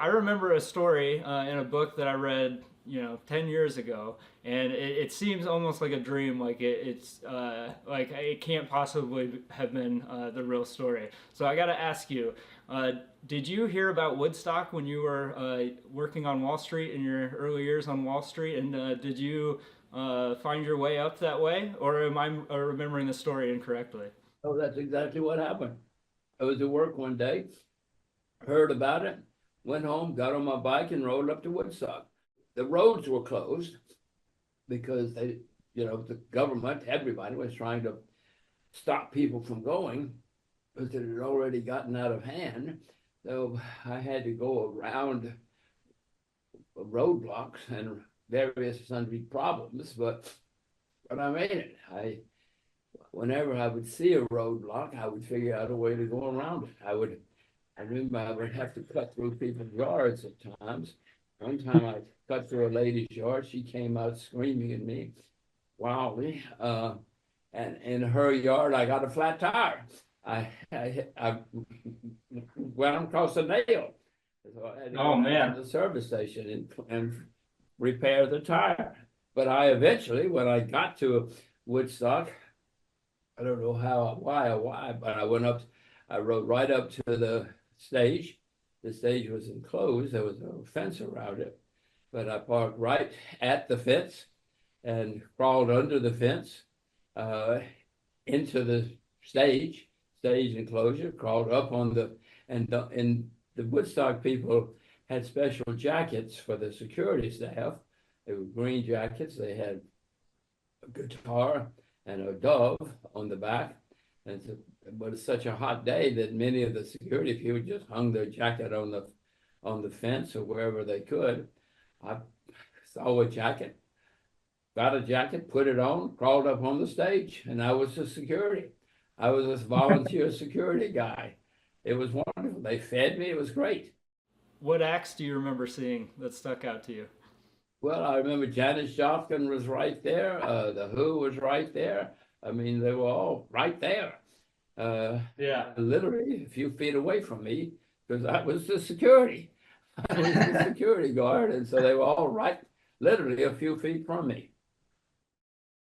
I remember a story in a book that I read, 10 years ago, and it seems almost like a dream. Like it's like it can't possibly have been the real story. So I got to ask you, uh, did you hear about Woodstock when you were working on Wall Street in your early years on Wall Street? And did you find your way up that way, or am I remembering the story incorrectly? Oh, that's exactly what happened. I was at work one day, heard about it, went home, got on my bike, and rode up to Woodstock. The roads were closed because the government, everybody was trying to stop people from going because it had already gotten out of hand. So I had to go around roadblocks and various sundry problems, but I made it. Whenever I would see a roadblock, I would figure out a way to go around it. I remember I would have to cut through people's yards at times. One time I cut through a lady's yard. She came out screaming at me wildly. And in her yard, I got a flat tire. I went across a nail. So I had to Oh go down man. to the service station and repair the tire. But I eventually, when I got to Woodstock, I don't know why, but I rode right up to the stage. The stage was enclosed, there was a fence around it, but I parked right at the fence and crawled under the fence uh, into the stage enclosure, crawled up on and the Woodstock people had special jackets for the security staff. They were green jackets. They had a guitar and a dove on the back. And so, but it's such a hot day that many of the security people just hung their jacket on the fence or wherever they could. I saw a jacket, got a jacket, put it on, crawled up on the stage, and I was the security. I was this volunteer security guy. It was wonderful. They fed me. It was great. What acts do you remember seeing that stuck out to you? Well, I remember Janis Joplin was right there. The Who was right there. I mean, they were all right there, uh, Yeah. literally a few feet away from me because I was the security. I was the security guard, and so they were all right, literally a few feet from me.